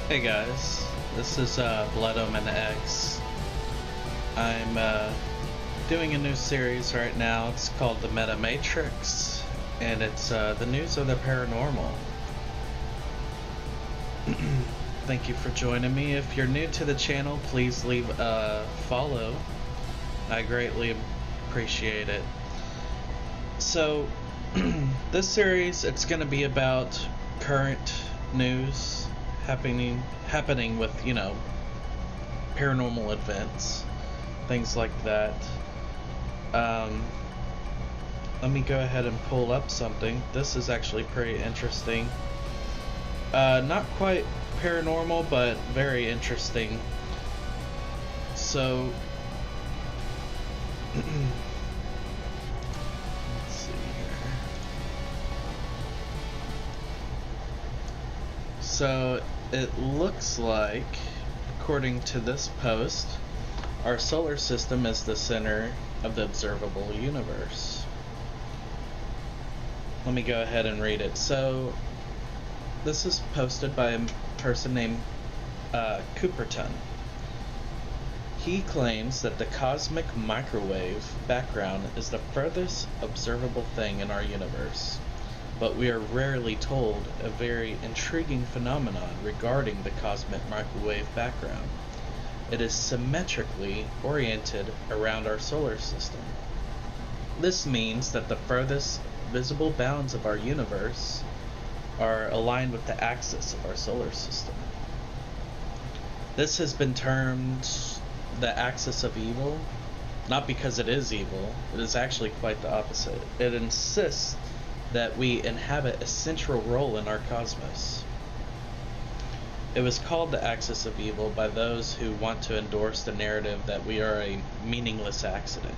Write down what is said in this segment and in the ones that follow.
Hey guys, this is Blood Omen X. I'm doing a new series right now. It's called the MetaMatrix, and it's the news of the paranormal. Thank you for joining me. If you're new to the channel, please leave a follow. I greatly appreciate it. So, this series, it's going to be about current news happening with, paranormal events, things like that. Let me go ahead and pull up something. This is actually pretty interesting. Not quite paranormal, but very interesting. So, let's see here. So, it looks like, according to this post, our solar system is the center of the observable universe. Let me go ahead and read it. So, this is posted by a person named Cooperton. He claims that the cosmic microwave background is the furthest observable thing in our universe, but we are rarely told a very intriguing phenomenon regarding the cosmic microwave background. It is symmetrically oriented around our solar system. This means that the furthest visible bounds of our universe are aligned with the axis of our solar system. This has been termed the axis of evil, not because it is evil. It is actually quite the opposite. It insists that we inhabit a central role in our cosmos. It was called the axis of evil by those who want to endorse the narrative that we are a meaningless accident.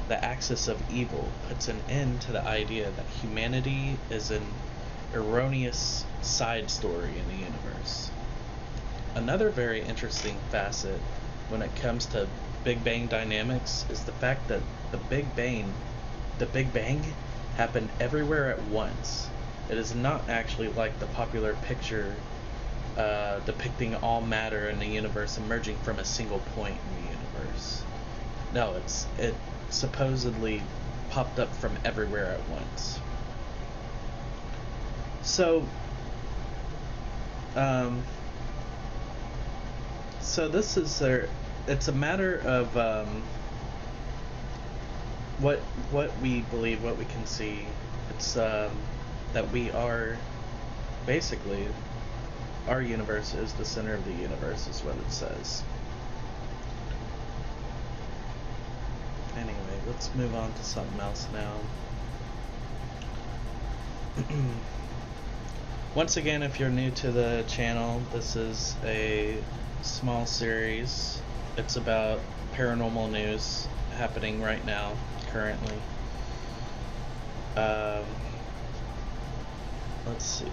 The axis of evil puts an end to the idea that humanity is an erroneous side story in the universe. Another very interesting facet when it comes to Big Bang dynamics is the fact that the Big Bang happened everywhere at once. It is not actually like the popular picture depicting all matter in the universe emerging from a single point in the universe. No, it supposedly popped up from everywhere at once. So, this is it's a matter of what we believe, what we can see. It's that we are basically, our universe is the center of the universe, is what it says. Anyway, let's move on to something else now. Once again, if you're new to the channel, this is a small series. It's about paranormal news happening right now, currently. Let's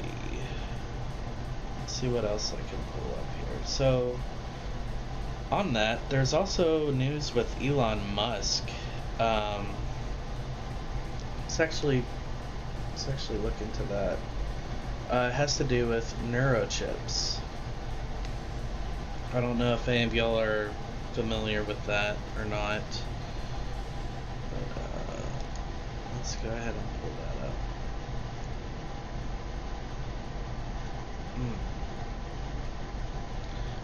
see what else I can pull up here. So, on that, there's also news with Elon Musk. Let's actually look into that. It has to do with neurochips. I don't know if any of y'all are familiar with that or not. But, let's go ahead and pull that up.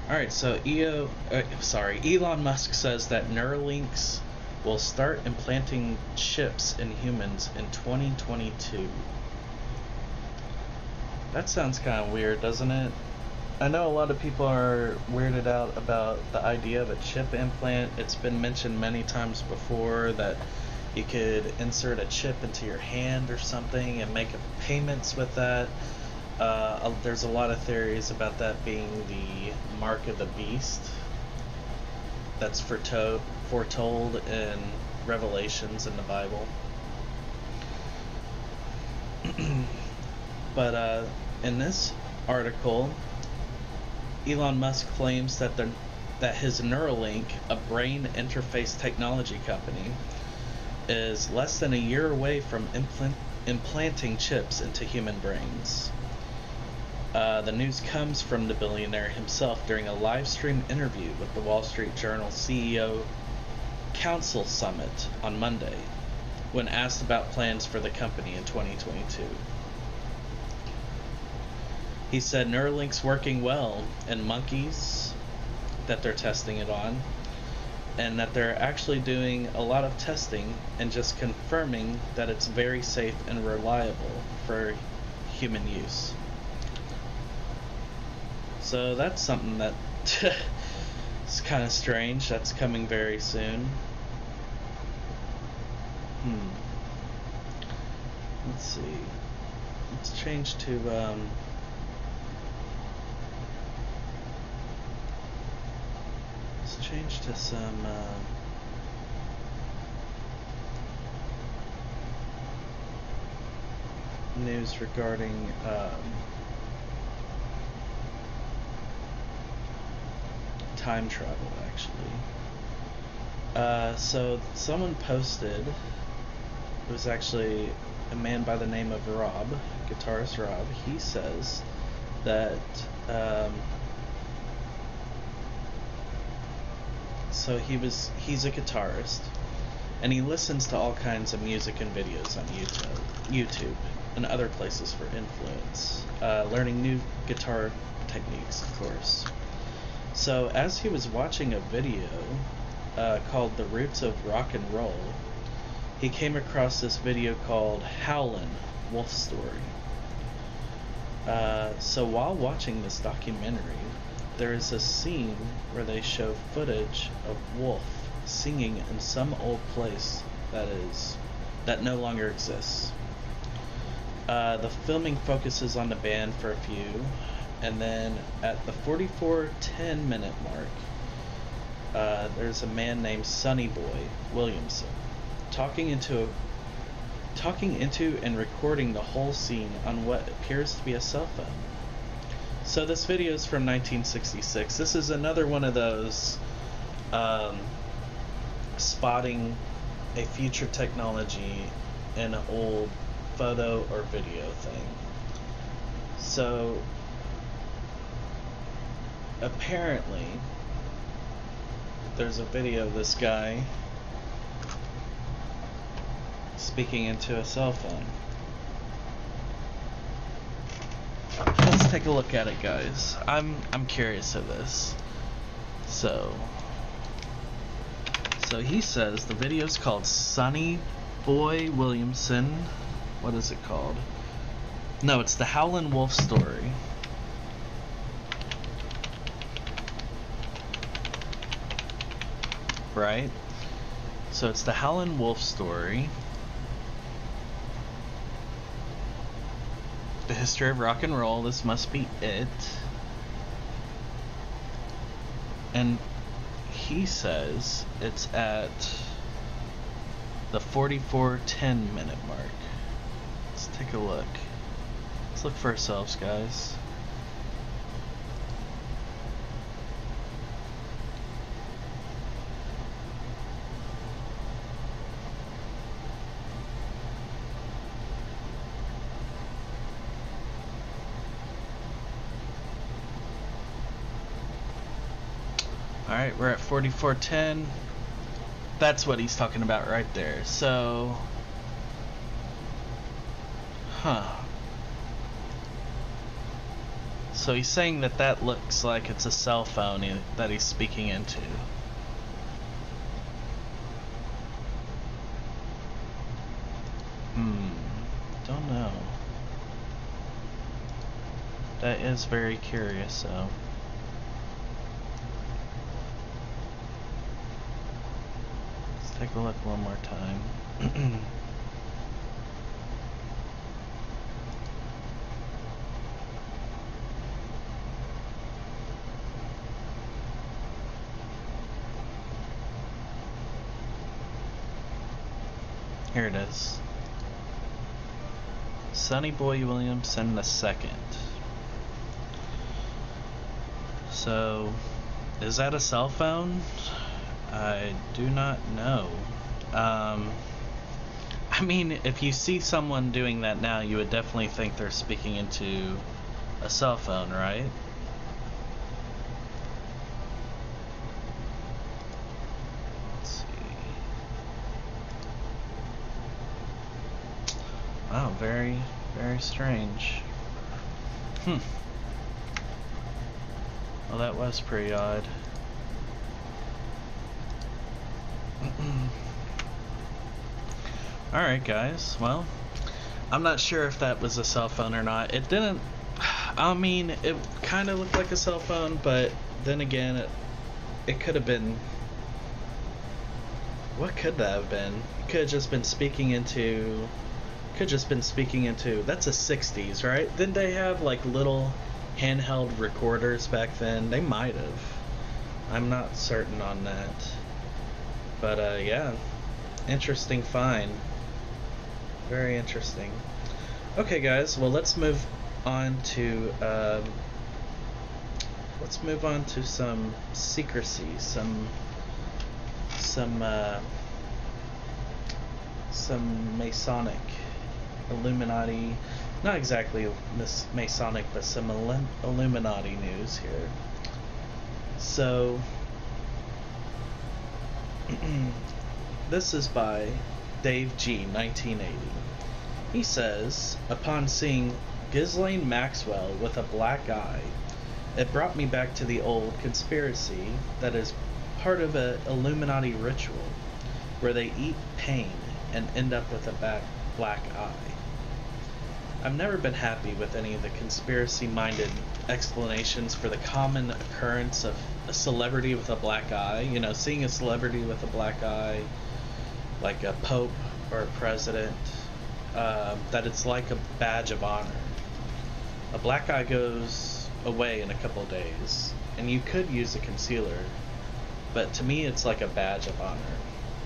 Alright, so Elon Musk says that Neuralinks will start implanting chips in humans in 2022. That sounds kind of weird, doesn't it? I know a lot of people are weirded out about the idea of a chip implant. It's been mentioned many times before that you could insert a chip into your hand or something and make payments with that. There's a lot of theories about that being the mark of the beast that's foretold in Revelations in the Bible. But in this article, Elon Musk claims that his Neuralink, a brain interface technology company, is less than a year away from implanting chips into human brains. The news comes from the billionaire himself during a live stream interview with the Wall Street Journal CEO Council Summit on Monday, when asked about plans for the company in 2022. He said Neuralink's working well in monkeys that they're testing it on, and that they're actually doing a lot of testing and just confirming that it's very safe and reliable for human use. So that's something that is kind of strange. That's coming very soon. Let's see. Let's change to some news regarding time travel, actually. So someone posted, it was actually a man by the name of Rob, guitarist Rob. He says that so he's a guitarist, and he listens to all kinds of music and videos on YouTube and other places for influence, learning new guitar techniques, of course. So as he was watching a video called The Roots of Rock and Roll, he came across this video called Howlin' Wolf Story. So while watching this documentary, there is a scene where they show footage of Wolf singing in some old place that no longer exists. The filming focuses on the band for a few, and then at the 44:10 minute mark, there's a man named Sonny Boy Williamson talking into and recording the whole scene on what appears to be a cell phone. So this video is from 1966. This is another one of those spotting a future technology in an old photo or video thing. So apparently there's a video of this guy speaking into a cell phone. Let's take a look at it, guys. I'm curious of this. So he says the video's called Sonny Boy Williamson. What is it called? No, it's the Howlin' Wolf Story. Right? So it's the Howlin' Wolf Story. The history of rock and roll. This must be it. And he says it's at the 44:10 minute mark. Let's take a look. Let's look for ourselves, guys. Alright, we're at 44:10. That's what he's talking about right there. So, so he's saying that looks like it's a cell phone that he's speaking into. Don't know. That is very curious, though. Take a look one more time. Here it is. Sonny Boy Williamson II. So, is that a cell phone? I do not know. I mean, if you see someone doing that now, you would definitely think they're speaking into a cell phone, right? Let's see. Wow, very, very strange. Well, that was pretty odd. Alright, guys, well, I'm not sure if that was a cell phone or not. It didn't, I mean, it kind of looked like a cell phone, but then again, it could have been, what could that have been? It could have just been speaking into, that's a 60s, right? Didn't they have like little handheld recorders back then? They might have. I'm not certain on that. But yeah, interesting find. Very interesting. Okay, guys. Well, let's move on to some secrecy, some Masonic, Illuminati. Not exactly Masonic, but some Illuminati news here. So, this is by Dave G, 1980. He says, upon seeing Ghislaine Maxwell with a black eye, it brought me back to the old conspiracy that is part of an Illuminati ritual where they eat pain and end up with a black eye. I've never been happy with any of the conspiracy-minded explanations for the common occurrence of a celebrity with a black eye. You know, seeing a celebrity with a black eye, like a pope or a president, that it's like a badge of honor. A black eye goes away in a couple of days, and you could use a concealer, but to me it's like a badge of honor.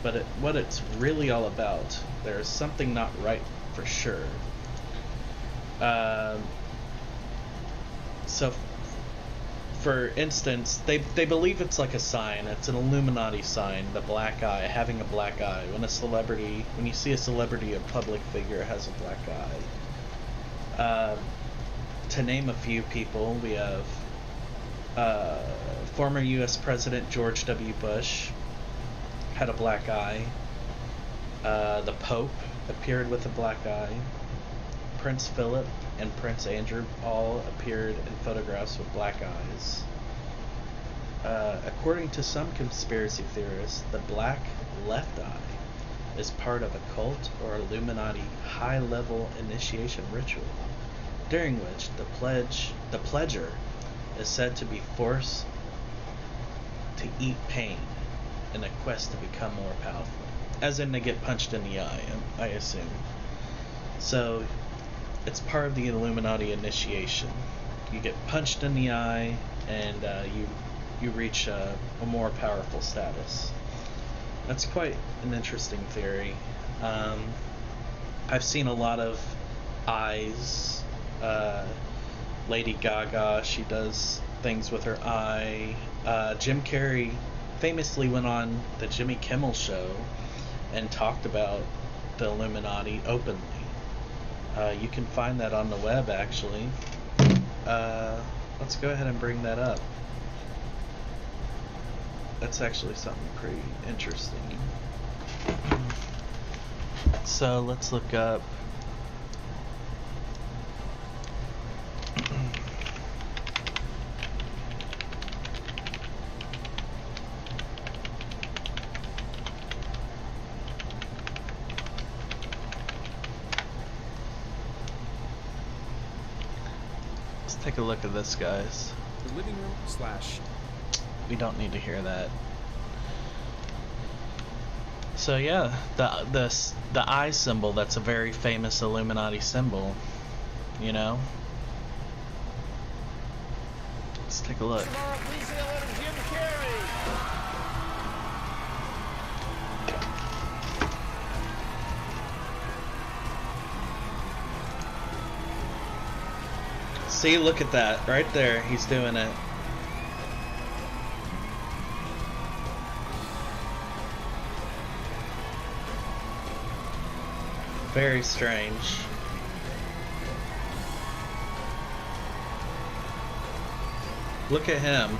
But what it's really all about, there's something not right for sure. So, for instance, they believe it's like a sign. It's an Illuminati sign, the black eye, having a black eye. When you see a celebrity, a public figure has a black eye. To name a few people, we have former U.S. President George W. Bush had a black eye. The Pope appeared with a black eye. Prince Philip and Prince Andrew all appeared in photographs with black eyes. According to some conspiracy theorists, the black left eye is part of a cult or Illuminati high-level initiation ritual, during which the pledger is said to be forced to eat pain in a quest to become more powerful. As in, they get punched in the eye, I assume. So, it's part of the Illuminati initiation. You get punched in the eye, and you reach a more powerful status. That's quite an interesting theory. I've seen a lot of eyes. Lady Gaga, she does things with her eye. Jim Carrey famously went on the Jimmy Kimmel Show and talked about the Illuminati openly. You can find that on the web, actually. Let's go ahead and bring that up. That's actually something pretty interesting. So let's look up. Take a look at this, guys. The living room slash. We don't need to hear that. So yeah, the eye symbol, that's a very famous Illuminati symbol, you know? Let's take a look. Tomorrow, please say hello to Jim Carrey. See, look at that. Right there, he's doing it. Very strange. Look at him.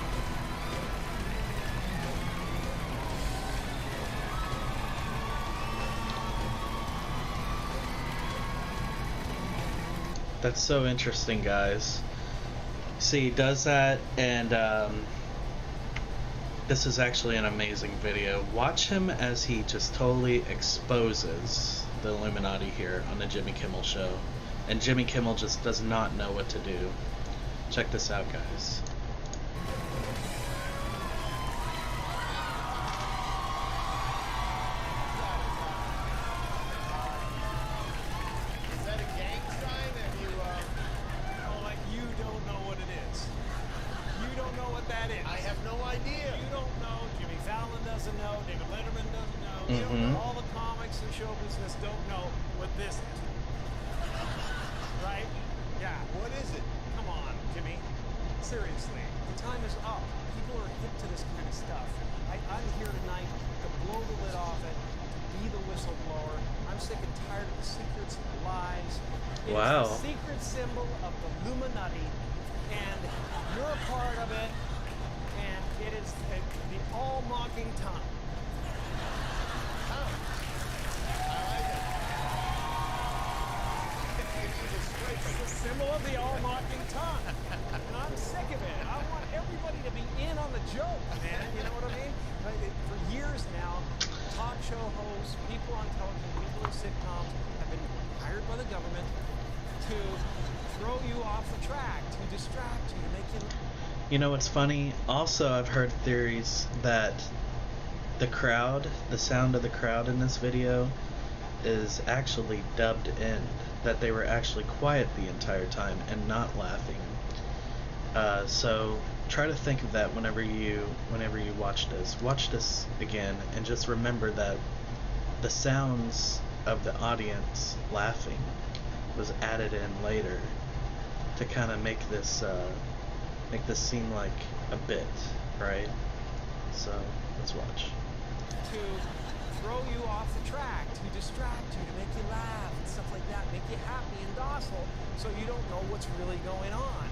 That's so interesting, guys. See, he does that, and this is actually an amazing video. Watch him as he just totally exposes the Illuminati here on the Jimmy Kimmel show. And Jimmy Kimmel just does not know what to do. Check this out, guys. Is that a gang sign? Have you, Oh, like you don't know what it is. You don't know what that is. I have no idea. You don't know. Jimmy Fallon doesn't know. David Letterman doesn't know. You don't Mhm. know. All the comics and show business don't know what this is. Right? Yeah. What is it? Come on, Jimmy. Seriously, the time is up. People are hip to this kind of stuff. I'm here tonight to blow the lid off it, to be the whistleblower. I'm sick and tired of the secrets and the lies. It Wow. is the secret symbol of the Illuminati, and you're a part of it, and it is the all-mocking tongue. I like it. It's the symbol of the all-mocking tongue. And I'm sick of it. I want everybody to be in on the joke, man. You know what I mean? Like, for years now, talk show hosts, people on television, people in sitcoms have been hired by the government to throw you off the track, to distract you, to make you... You know what's funny? Also, I've heard theories that the crowd, the sound of the crowd in this video, is actually dubbed in. That they were actually quiet the entire time and not laughing. So try to think of that whenever you watch this. Watch this again and just remember that the sounds of the audience laughing was added in later to kind of make this seem like a bit, right? So let's watch. to throw you off the track, to distract you, to make you laugh and stuff like that, make you happy and docile so you don't know what's really going on.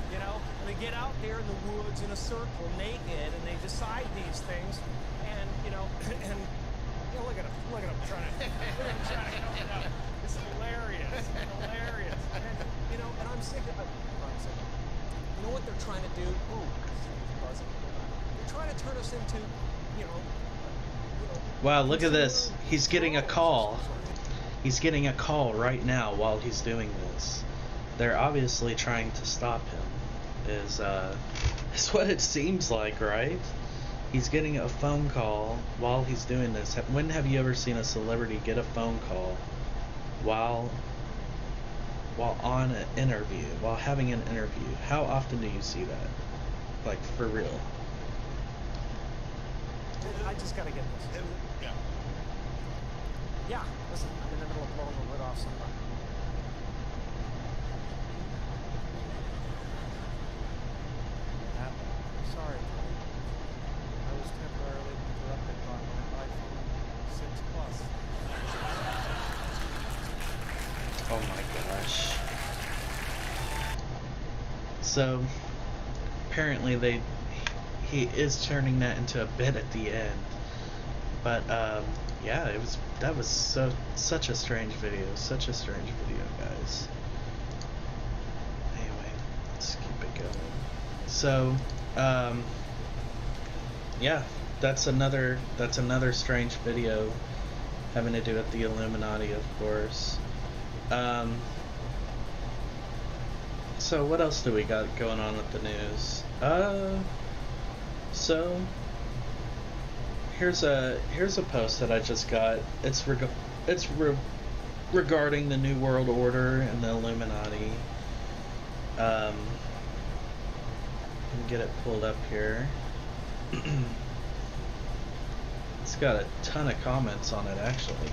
You know, and they get out there in the woods in a circle naked and they decide these things and, you know, and you know, look at him trying to help it out. It's hilarious, hilarious. And, you know, and I'm sick of it. You know what they're trying to do? Ooh, buzzing. They're trying to turn us into, you know, Wow, look at this. He's getting a call. He's getting a call right now while he's doing this. They're obviously trying to stop him. Is what it seems like, right? He's getting a phone call while he's doing this. When have you ever seen a celebrity get a phone call while on an interview, while having an interview? How often do you see that? Like, for real. I just gotta get this. Yeah. Yeah, listen, I'm in the middle of blowing the lid off somebody. Sorry, Tony. I was temporarily interrupted by my iPhone 6 Plus. Oh my gosh. So apparently he is turning that into a bit at the end. But yeah, that was such a strange video, guys. Anyway, let's keep it going. So yeah, that's another strange video having to do with the Illuminati, of course. So what else do we got going on with the news? So here's a post that I just got. It's regarding the New World Order and the Illuminati. Let me get it pulled up here. It's got a ton of comments on it, actually.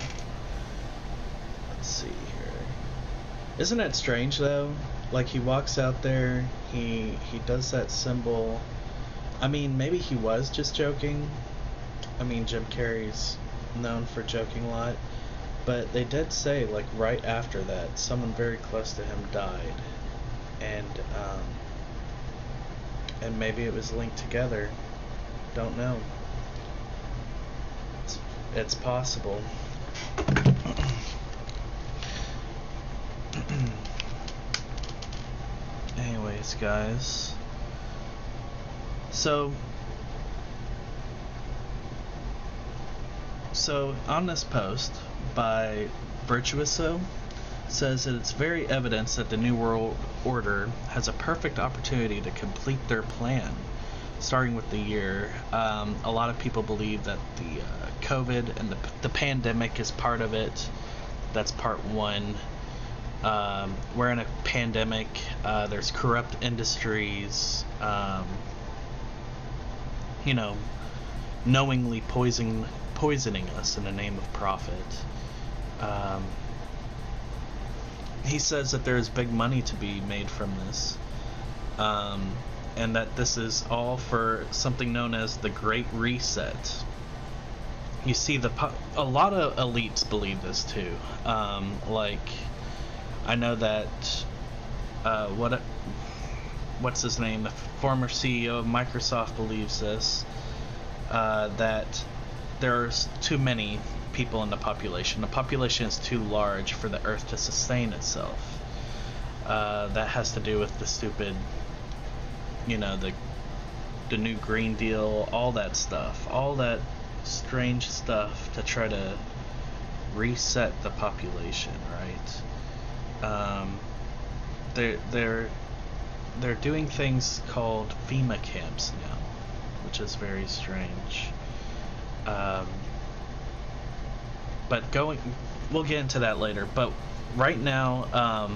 Let's see here. Isn't that strange, though? Like, he walks out there, he does that symbol. I mean, maybe he was just joking. I mean, Jim Carrey's known for joking a lot. But they did say, like, right after that, someone very close to him died. And And maybe it was linked together. Don't know. It's possible. Anyways, guys. So on this post by Virtuoso, says that it's very evident that the New World Order has a perfect opportunity to complete their plan, starting with the year. A lot of people believe that the COVID and the pandemic is part of it. That's part one. We're in a pandemic. There's corrupt industries, knowingly poisoning us in the name of profit. He says that there's big money to be made from this, and that this is all for something known as the Great Reset. You see, a lot of elites believe this too. Like, I know that what's his name, the former CEO of Microsoft, believes this. That there's too many people in the population. The population is too large for the Earth to sustain itself. That has to do with the stupid, the new Green Deal, all that stuff, all that strange stuff to try to reset the population, right? They're doing things called FEMA camps now, which is very strange. But we'll get into that later. But right now,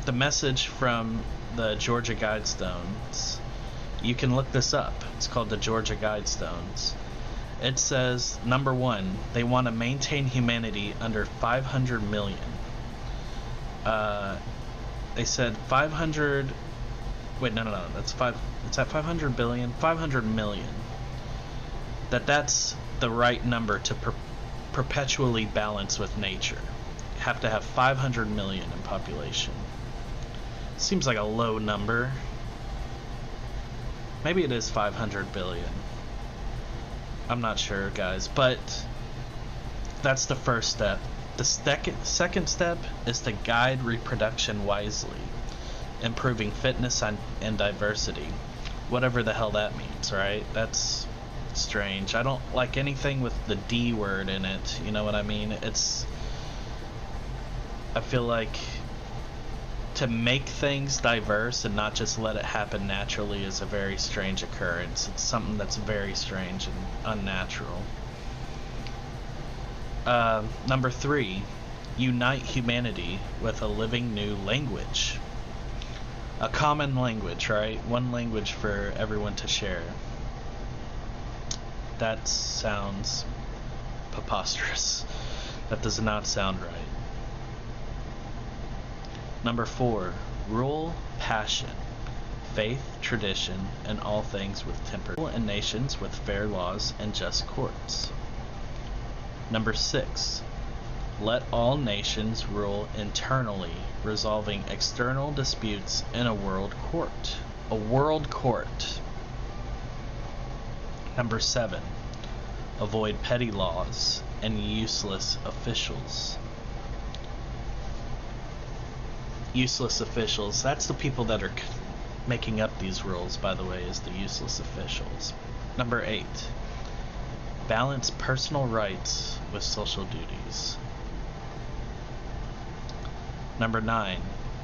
the message from the Georgia Guidestones, you can look this up. It's called the Georgia Guidestones. It says, number one, they want to maintain humanity under 500 million. They said 500. Wait, no, that's it's at 500 billion, 500 million. That's the right number to perpetually balance with nature. You have to have 500 million in population. Seems like a low number. Maybe it is 500 billion. I'm not sure, guys, but that's the first step. The second step is to guide reproduction wisely, improving fitness and diversity. Whatever the hell that means, right? That's strange. I don't like anything with the D word in it, you know what I mean? I feel like to make things diverse and not just let it happen naturally is a very strange occurrence. It's something that's very strange and unnatural. Number 3, unite humanity with a living new language. A common language, right? One language for everyone to share. That sounds preposterous. That does not sound right. Number 4, rule passion, faith, tradition, and all things with temper, and nations with fair laws and just courts. Number 6, let all nations rule internally, resolving external disputes in a world court. A world court. Number 7, avoid petty laws and useless officials. Useless officials, that's the people that are making up these rules, by the way, is the useless officials. Number 8, balance personal rights with social duties. Number 9,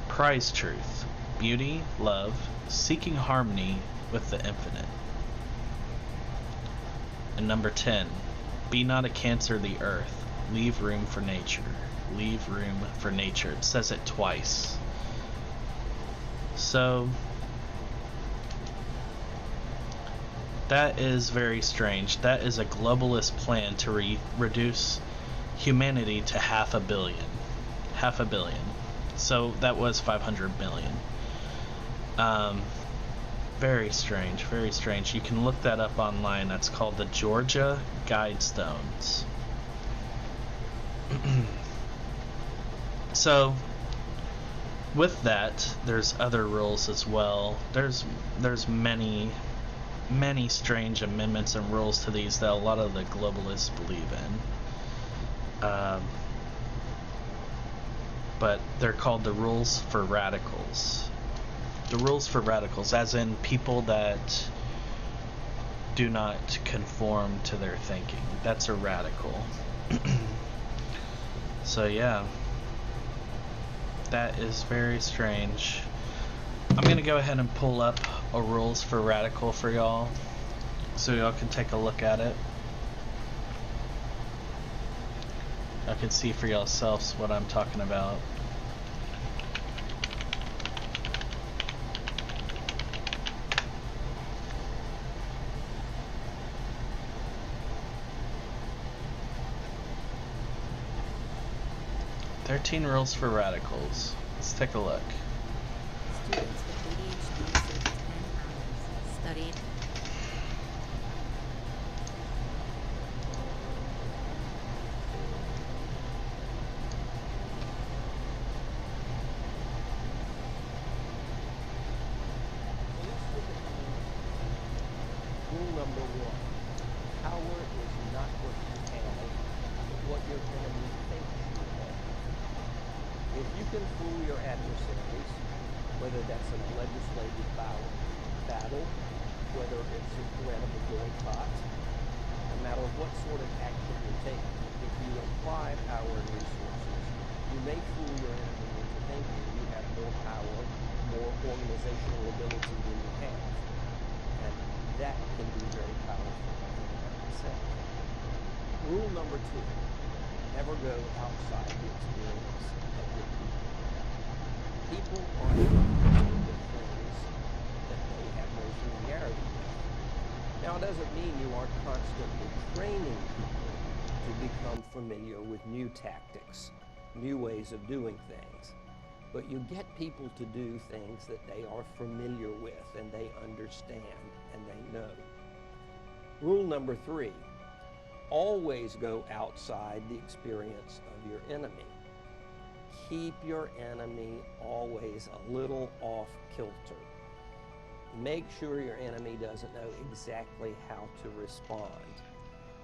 prize truth, beauty, love, seeking harmony with the infinite. And number 10, be not a cancer of the earth, leave room for nature. Leave room for nature. It says it twice. So that is very strange. That is a globalist plan to reduce humanity to 500 million. 500 million. So that was 500 million. Very strange, very strange. You can look that up online. That's called the Georgia Guidestones. So with that, there's other rules as well. There's many strange amendments and rules to these that a lot of the globalists believe in. But they're called the rules for radicals. The rules for radicals, as in people that do not conform to their thinking. That's a radical. So yeah, that is very strange. I'm gonna go ahead and pull up a rules for radical for y'all, so y'all can take a look at it. I can see for yourselves what I'm talking about. "13 Rules for Radicals." Let's take a look. Students with ADHD save 10 hours studying. Rule number 1. Power is not what you have, but what your enemy thinks you have. If you can fool your adversaries, whether that's in a legislative battle, whether it's a threat of a boycott, no matter what sort of action you take, if you apply power and resources, you may fool your enemy into thinking you have more power, more organizational ability than you have. And that can be very powerful in and of itself. Rule number 2, never go outside the experience of your people. People are familiar with things that they have no familiarity with. Now, it doesn't mean you aren't constantly training people to become familiar with new tactics, new ways of doing things. But you get people to do things that they are familiar with and they understand and they know. Rule number 3, always go outside the experience of your enemy. Keep your enemy always a little off kilter. Make sure your enemy doesn't know exactly how to respond.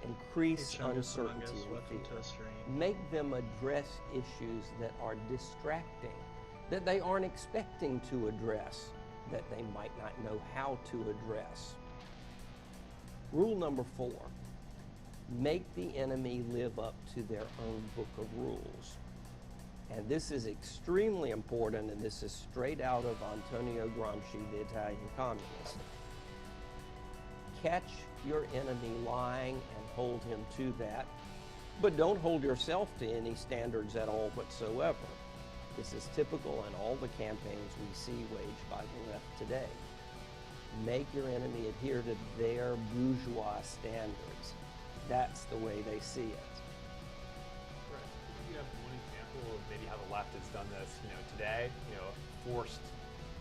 Increase uncertainty and fear. Make them address issues that are distracting, that they aren't expecting to address, that they might not know how to address. Rule number 4, make the enemy live up to their own book of rules. And this is extremely important, and this is straight out of Antonio Gramsci, the Italian communist. Catch your enemy lying and hold him to that, but don't hold yourself to any standards at all whatsoever. This is typical in all the campaigns we see waged by the left today. Make your enemy adhere to their bourgeois standards. That's the way they see it. You have one example of maybe how the left has done this, today, forced,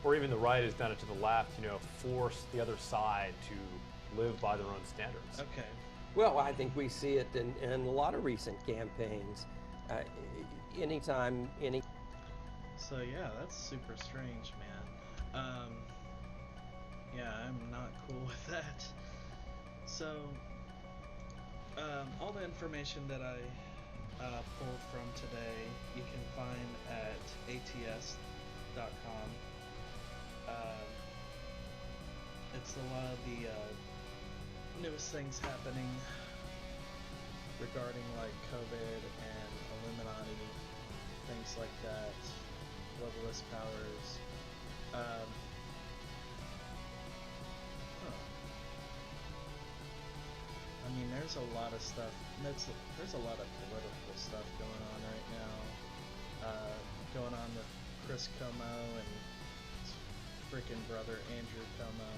or even the right has done it to the left, forced the other side to live by their own standards. Okay. Well, I think we see it in a lot of recent campaigns. So yeah, that's super strange, man. Yeah, I'm not cool with that. So, all the information that I pulled from today, you can find at ats.com. It's a lot of the newest things happening regarding like COVID and Illuminati, things like that, globalist powers. I mean, there's a lot of stuff. There's a lot of political stuff going on right now. Going on with Chris Como and his freaking brother Andrew Como.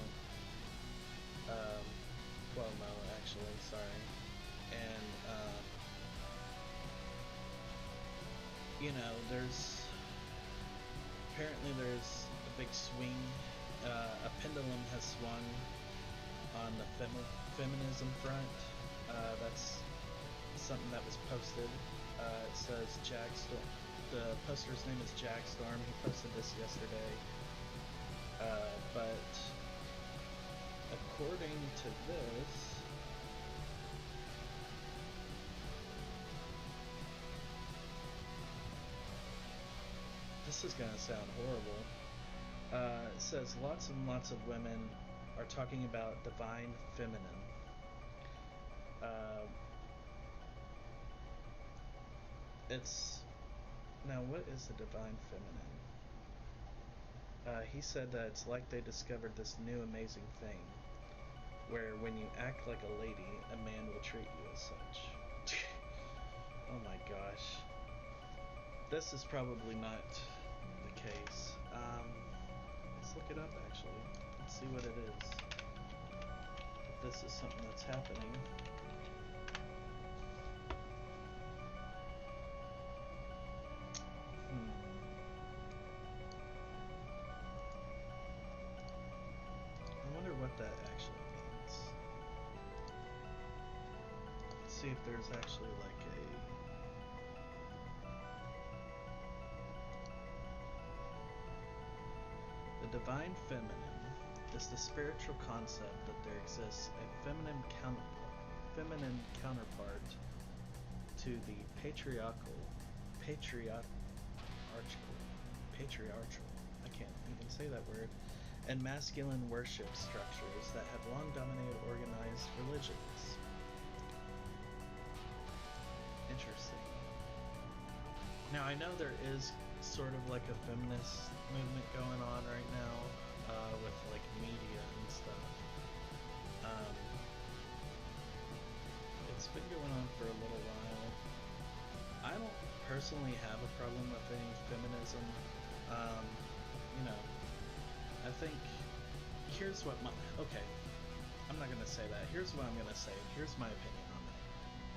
Cuomo, actually, sorry. And apparently there's a big swing. A pendulum has swung on the feminism front. That's something that was posted. It says The poster's name is Jackstorm. He posted this yesterday. But according to this, this is gonna sound horrible. It says lots and lots of women are talking about divine feminine. It's now, what is the divine feminine? He said that it's like they discovered this new amazing thing, where when you act like a lady, a man will treat you as such. Oh my gosh. This is probably not the case. Let's look it up actually. Let's see what it is. If this is something that's happening. I wonder what that actually means. Let's see if there's actually like the divine feminine is the spiritual concept that there exists a feminine counterpart to the patriarchal, I can't even say that word, and masculine worship structures that have long dominated organized religions. Interesting. Now, I know there is sort of like a feminist movement going on right now, with like media and stuff. It's been going on for a little while. I don't personally have a problem with any feminism. You know, I think, here's what okay, I'm not gonna say that. Here's what I'm gonna say. Here's my opinion on it.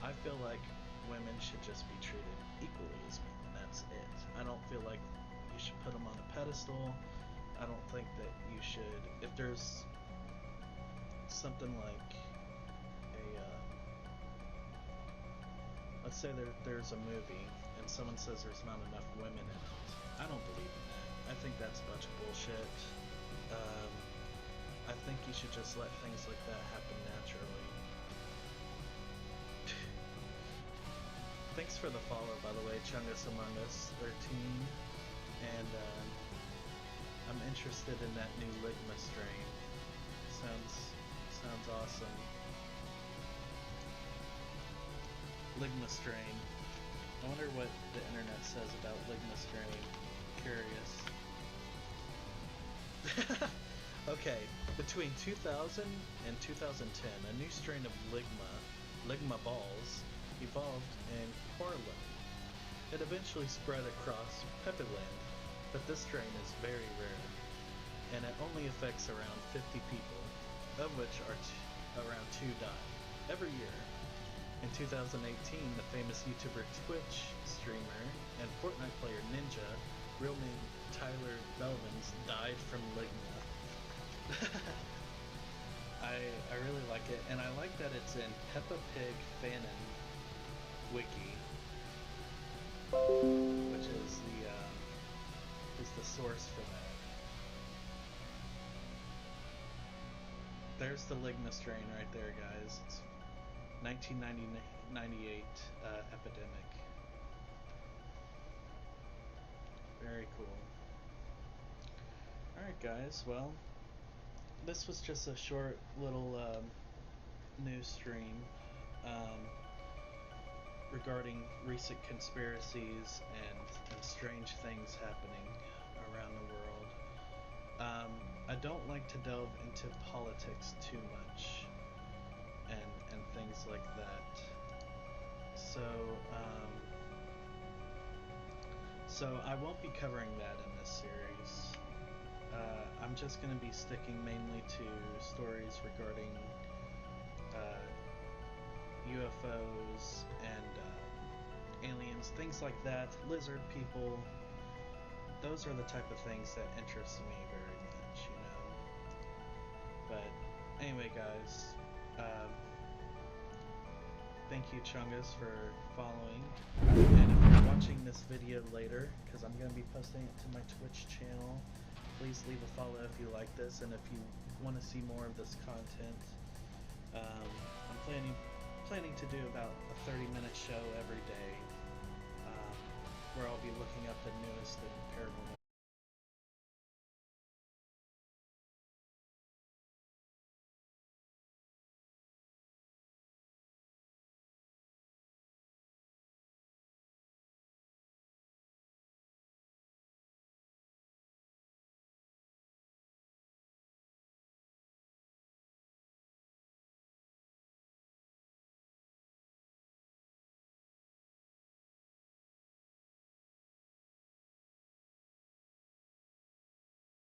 I feel like women should just be treated equally as men, and that's it. I don't feel like you should put them on a pedestal. I don't think that you should, if there's something like let's say there's a movie and someone says there's not enough women in it. I don't believe in that. I think that's a bunch of bullshit. I think you should just let things like that happen naturally. Thanks for the follow, by the way, Chungus Among Us 13, and I'm interested in that new Ligma strain. Sounds awesome. Ligma strain. I wonder what the internet says about Ligma strain. Curious. Okay, between 2000 and 2010, a new strain of Ligma balls, evolved in Portland. It eventually spread across Pepeland, but this strain is very rare, and it only affects around 50 people, of which around 2 die every year. In 2018, the famous YouTuber Twitch streamer and Fortnite player Ninja, real name Tyler Belvins, died from Ligma. I really like it, and I like that it's in Peppa Pig Fanon Wiki, which is the source for that. There's the Ligma strain right there, guys. It's 1998 epidemic. Very cool. Alright guys, well, this was just a short little news stream regarding recent conspiracies and strange things happening around the world. I don't like to delve into politics too much and things like that. So I won't be covering that in this series. I'm just going to be sticking mainly to stories regarding UFOs and aliens, things like that, lizard people. Those are the type of things that interest me very much, you know. But anyway, guys, thank you, Chungus, for following. And if you're watching watching this video later, because I'm going to be posting it to my Twitch channel, please leave a follow if you like this, and if you want to see more of this content. I'm planning to do about a 30-minute show every day, where I'll be looking up the newest in paranormal